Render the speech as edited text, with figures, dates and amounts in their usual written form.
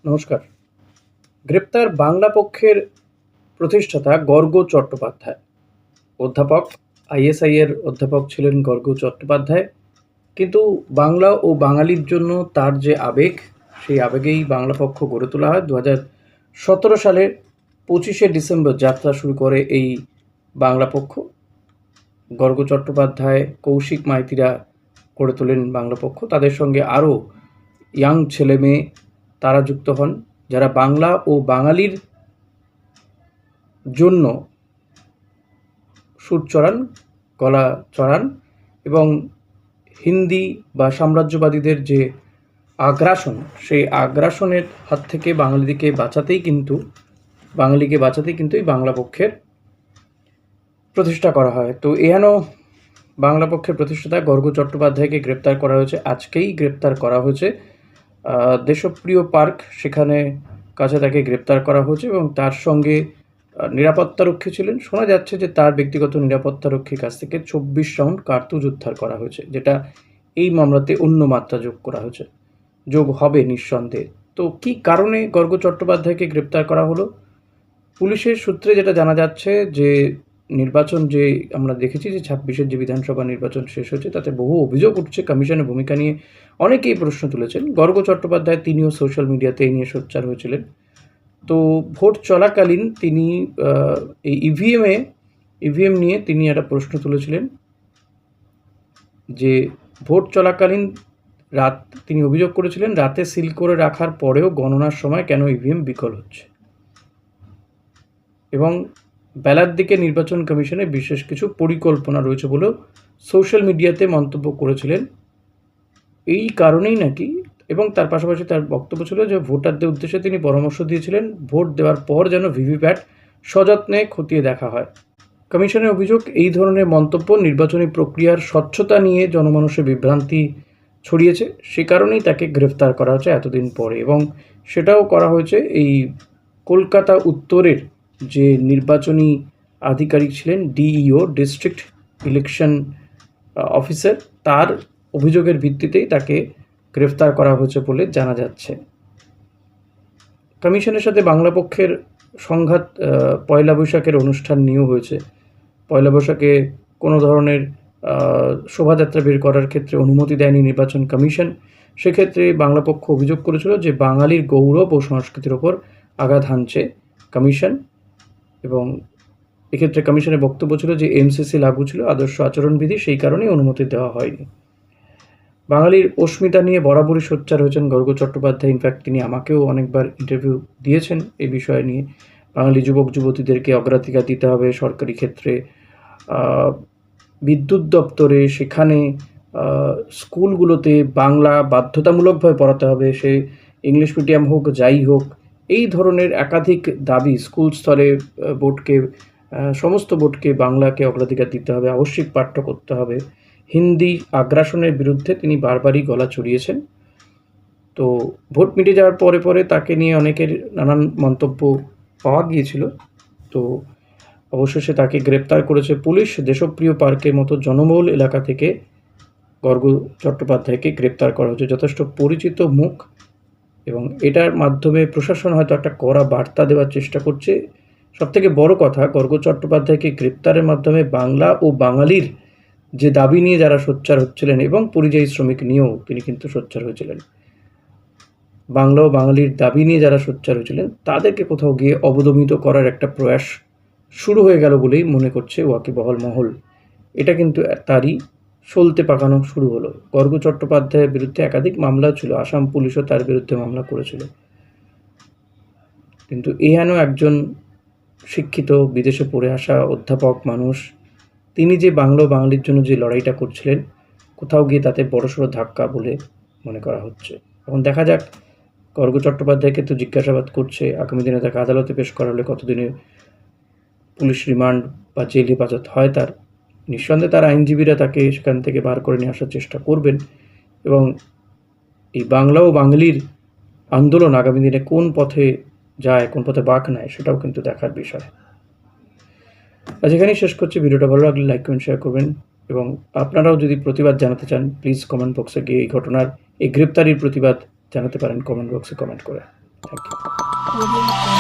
নমস্কার। গ্রেপ্তার বাংলা পক্ষের প্রতিষ্ঠাতা গর্গ চট্টোপাধ্যায়। অধ্যাপক, আইএসআই এর অধ্যাপক ছিলেন গর্গ চট্টোপাধ্যায়। কিন্তু বাংলা ও বাঙালির জন্য তার যে আবেগ, সেই আবেগেই বাংলা পক্ষ গড়ে তোলা হয়। 2017 সালের 25শে ডিসেম্বর যাত্রা শুরু করে এই বাংলা পক্ষ। গর্গ চট্টোপাধ্যায়, কৌশিক মাইতিরা গড়ে তোলেন বাংলা পক্ষ। তাদের সঙ্গে আরও ইয়াং ছেলেমেয়ে তারা যুক্ত হন, যারা বাংলা ও বাঙালির জন্য সুর চড়ান, গলা চড়ান এবং হিন্দি বা সাম্রাজ্যবাদীদের যে আগ্রাসন, সেই আগ্রাসনের হাত থেকে বাঙালিকে বাঁচাতেই কিন্তু এই বাংলা পক্ষের প্রতিষ্ঠা করা হয়। তো এহেন বাংলা পক্ষের প্রতিষ্ঠাতা গর্গ চট্টোপাধ্যায়কে গ্রেপ্তার করা হয়েছে। আজকেই গ্রেপ্তার করা হয়েছে দেশপ্রিয় পার্ক, সেখানে কাছে তাকে গ্রেপ্তার করা হয়েছে এবং তার সঙ্গে নিরাপত্তারক্ষী ছিলেন। শোনা যাচ্ছে যে তার ব্যক্তিগত নিরাপত্তারক্ষীর কাছ থেকে 24 রাউন্ড কার্তুজ উদ্ধার করা হয়েছে, যেটা এই মামলাতে অন্য মাত্রা যোগ হবে নিঃসন্দেহে। তো কী কারণে গর্গ চট্টোপাধ্যায়কে গ্রেপ্তার করা হলো? পুলিশের সূত্রে যেটা জানা যাচ্ছে যে নির্বাচন যে আমরা দেখেছি যে 26-এর যে বিধানসভা নির্বাচন শেষ হয়েছে, তাতে বহু অভিযোগ উঠছে কমিশনের ভূমিকা নিয়ে। অনেকেই প্রশ্ন তুলেছেন। গর্গ চট্টোপাধ্যায় তিনিও সোশ্যাল মিডিয়াতে এই নিয়ে সোচ্চার হয়েছিলেন। তো ভোট চলাকালীন তিনি এই ইভিএম নিয়ে তিনি একটা প্রশ্ন তুলেছিলেন যে ভোট চলাকালীন তিনি অভিযোগ করেছিলেন রাতে সিল করে রাখার পরেও গণনার সময় কেন ইভিএম বিকল হচ্ছে, এবং বেলার দিকে নির্বাচন কমিশনের বিশেষ কিছু পরিকল্পনা রয়েছে বলেও সোশ্যাল মিডিয়াতে মন্তব্য করেছিলেন। এই কারণেই নাকি, এবং তার পাশাপাশি তার বক্তব্য ছিল যে ভোটারদের উদ্দেশ্যে তিনি পরামর্শ দিয়েছিলেন ভোট দেওয়ার পর যেন ভিভিপ্যাট সযত্নে খতিয়ে দেখা হয়। কমিশনের অভিযোগ, এই ধরনের মন্তব্য নির্বাচনী প্রক্রিয়ার স্বচ্ছতা নিয়ে জনমানসে বিভ্রান্তি ছড়িয়েছে। সে কারণেই তাকে গ্রেফতার করা হয়েছে এতদিন পরে, এবং সেটাও করা হয়েছে এই কলকাতা উত্তরের যে নির্বাচনী আধিকারিক ছিলেন, ডিইও, ডিস্ট্রিক্ট ইলেকশন অফিসার, তার অভিযোগের ভিত্তিতেই তাকে গ্রেফতার করা হয়েছে বলে জানা যাচ্ছে। কমিশনের সাথে বাংলা পক্ষের সংঘাত পয়লা বৈশাখের অনুষ্ঠান নিয়েও হয়েছে। পয়লা বৈশাখে কোনো ধরনের শোভাযাত্রা বের করার ক্ষেত্রে অনুমতি দেয়নি নির্বাচন কমিশন। সেক্ষেত্রে বাংলা পক্ষ অভিযোগ করেছিল যে বাঙালির গৌরব ও সংস্কৃতির ওপর আঘাত হানছে কমিশন, এবং এক্ষেত্রে কমিশনের বক্তব্য ছিল যে এমসিসি লাগু ছিল, আদর্শ আচরণবিধি, সেই কারণেই অনুমতি দেওয়া হয়নি। বাঙালির অস্মিতা নিয়ে বরাবরই সোচ্চার হয়েছেন গর্গ চট্টোপাধ্যায়। ইনফ্যাক্ট তিনি আমাকেও অনেকবার ইন্টারভিউ দিয়েছেন এই বিষয় নিয়ে। বাঙালি যুবক যুবতীদেরকে অগ্রাধিকার দিতে হবে সরকারি ক্ষেত্রে, বিদ্যুৎ দপ্তরে, সেখানে স্কুলগুলোতে বাংলা বাধ্যতামূলকভাবে পড়াতে হবে, সে ইংলিশ মিডিয়াম হোক যাই হোক। এই ধরনের একাধিক দাবি স্কুল স্তরে সমস্ত বোর্ডকে বাংলাকে অগ্রাধিকার দিতে হবে, আবশ্যিক পাঠ্য করতে হবে। হিন্দি আগ্রাসনের বিরুদ্ধে তিনি বারবারই গলা চড়িয়েছেন। তো ভোট মিটে যাওয়ার পরে তাকে নিয়ে অনেকের নানান মন্তব্য পাওয়া গিয়েছিল। তো অবশেষে তাকে গ্রেপ্তার করেছে পুলিশ। দেশপ্রিয় পার্কের মতো জনবহুল এলাকা থেকে গর্গ চট্টোপাধ্যায়কে গ্রেপ্তার করা হয়েছে। যথেষ্ট পরিচিত মুখ, এবং এটার মাধ্যমে প্রশাসন হয়তো একটা কড়া বার্তা দেওয়ার চেষ্টা করছে। সবথেকে বড় কথা, গর্গ চট্টোপাধ্যায়কে গ্রেপ্তারের মাধ্যমে বাংলা ও বাঙালির যে দাবি নিয়ে যারা সোচ্চার হচ্ছিলেন, এবং পরিযায়ী শ্রমিক নিয়েও তিনি কিন্তু সোচ্চার হয়েছিলেন, বাংলা ও বাঙালির দাবি নিয়ে যারা সোচ্চার হয়েছিলেন তাদেরকে কোথাও গিয়ে অবদমিত করার একটা প্রয়াস শুরু হয়ে গেল বলেই মনে করছে ওয়াকিবহাল মহল। এটা কিন্তু তারই সলতে পাকানো শুরু হলো। গর্গ চট্টোপাধ্যায়ের বিরুদ্ধে একাধিক মামলা ছিল, আসাম পুলিশও তার বিরুদ্ধে মামলা করেছিল। কিন্তু এহেন একজন শিক্ষিত, বিদেশে পড়ে আসা অধ্যাপক মানুষ, তিনি যে বাংলা ও বাঙালির জন্য যে লড়াইটা করছিলেন, কোথাও গিয়ে তাতে বড়সড় ধাক্কা বলে মনে করা হচ্ছে। এখন দেখা যাক, গর্গ চট্টোপাধ্যায়কে তো জিজ্ঞাসাবাদ করছে, আগামী দিনে তাকে আদালতে পেশ করা হলে কতদিনে পুলিশ রিমান্ড বা জেল হেফাজত হয় তার। নিঃসন্দেহে তার আইনজীবীরা তাকে সেখান থেকে বার করে নিয়ে আসার চেষ্টা করবেন, এবং এই বাংলা ও বাঙালির আন্দোলন আগামী দিনে কোন পথে যায়, কোন পথে বাঁক নেয়, সেটাও কিন্তু দেখার বিষয়। আজ এখানেই শেষ করছি। ভিডিওটা ভালো লাগলে লাইক কমেন্ট শেয়ার করবেন, এবং আপনারাও যদি প্রতিবাদ জানাতে চান প্লিজ কমেন্ট বক্সে গিয়ে এই গ্রেপ্তারির প্রতিবাদ জানাতে পারেন, কমেন্ট বক্সে কমেন্ট করে। Thank you.